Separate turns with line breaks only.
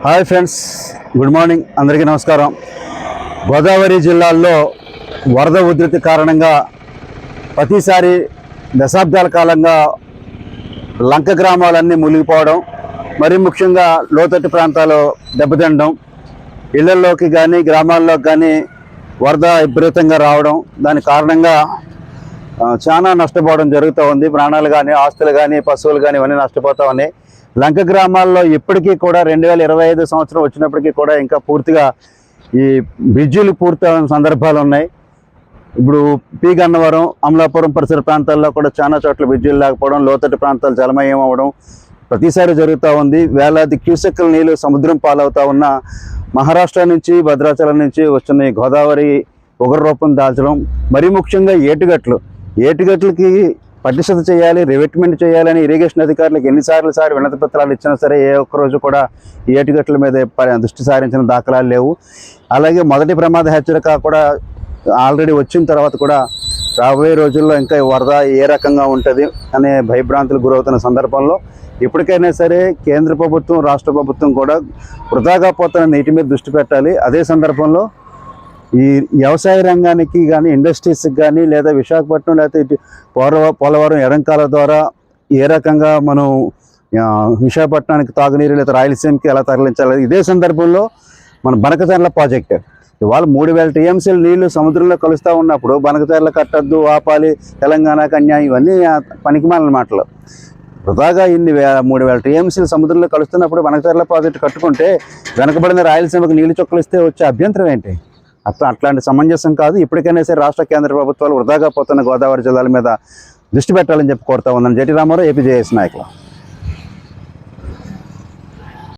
Hi friends, good morning. అందరికీ నమస్కారం. గోదావరి జిల్లాల్లో వరద ఉధృతి కారణంగా ప్రతిసారి దశాబ్దాల కాలంగా లంక గ్రామాలన్నీ మునిగిపోవడం, మరీ ముఖ్యంగా లోతట్టు ప్రాంతాలు దెబ్బతినడం, ఇళ్లలోకి కానీ గ్రామాల్లోకి కానీ వరద విపరీతంగా రావడం, దాని కారణంగా చాలా నష్టపోవడం జరుగుతూ ఉంది. ప్రాణాలు కానీ, ఆస్తులు కానీ, పశువులు కానీ ఇవన్నీ నష్టపోతూ ఉన్నాయి. లంక గ్రామాల్లో ఇప్పటికీ కూడా 2025 సంవత్సరం వచ్చినప్పటికీ కూడా ఇంకా పూర్తిగా ఈ బ్రిడ్జిలు పూర్తయిన సందర్భాలు ఉన్నాయి. ఇప్పుడు పి గన్నవరం, అమలాపురం పరిసర ప్రాంతాల్లో కూడా చాలా చోట్ల బ్రిడ్జిలు లేకపోవడం, లోతట్టు ప్రాంతాలు జలమయం అవ్వడం ప్రతిసారి జరుగుతూ ఉంది. వేలాది క్యూసెక్కుల నీళ్లు సముద్రం పాలవుతూ ఉన్న మహారాష్ట్ర నుంచి, భద్రాచలం నుంచి వస్తున్న ఈ గోదావరి ఉగ్ర రూపం దాల్చడం, మరీ ముఖ్యంగా ఏటిగట్లకి పటిష్టత చేయాలి, రివెట్మెంట్ చేయాలని ఇరిగేషన్ అధికారులకు ఎన్నిసార్లు వినతి పత్రాలు ఇచ్చినా సరే ఏ ఒక్కరోజు కూడా ఈ ఏటిగట్ల మీద దృష్టి సారించిన దాఖలాలు లేవు. అలాగే మొదటి ప్రమాద హెచ్చరిక కూడా ఆల్రెడీ వచ్చిన తర్వాత కూడా రాబోయే రోజుల్లో ఇంకా వరద ఏ రకంగా ఉంటుంది అనే భయభ్రాంతులకు గురవుతున్న సందర్భంలో ఇప్పటికైనా సరే కేంద్ర ప్రభుత్వం, రాష్ట్ర ప్రభుత్వం కూడా వృధాగా పోతున్న నీటి మీద దృష్టి పెట్టాలి. అదే సందర్భంలో ఈ వ్యవసాయ రంగానికి కానీ, ఇండస్ట్రీస్కి కానీ, లేదా విశాఖపట్నం లేకపోతే ఇటు పోలవరం ఎడంకాల ద్వారా ఏ రకంగా మనం విశాఖపట్నానికి తాగునీరు లేదా రాయలసీమకి ఎలా తరలించాలి. ఇదే సందర్భంలో మన బనకచర్ల ప్రాజెక్ట్ ఇవాళ 3000 టీఎంసీల నీళ్లు సముద్రంలో కలుస్తూ ఉన్నప్పుడు బనకచర్ల కట్టద్దు, ఆపాలి, తెలంగాణకు అన్యాయం, ఇవన్నీ పనికిమాలిన మాటలు. వృధాగా ఇన్ని 3000 టీఎంసీలు సముద్రంలో కలుస్తున్నప్పుడు బనకచర్ల ప్రాజెక్టు కట్టుకుంటే వెనకబడిన రాయలసీమకు నీళ్లు చుక్కలు ఇస్తే వచ్చే అభ్యంతరం ఏంటి? అట్లాంటి సమంజసం కాదు. ఇప్పటికైనా సరే రాష్ట్ర కేంద్ర ప్రభుత్వాలు వృధాగా పోతున్న గోదావరి జిల్లాల మీద దృష్టి పెట్టాలని చెప్పి కోరుతా ఉన్నాను. జెటి రామారావు, ఏపీ జేఏసీ నాయకులు.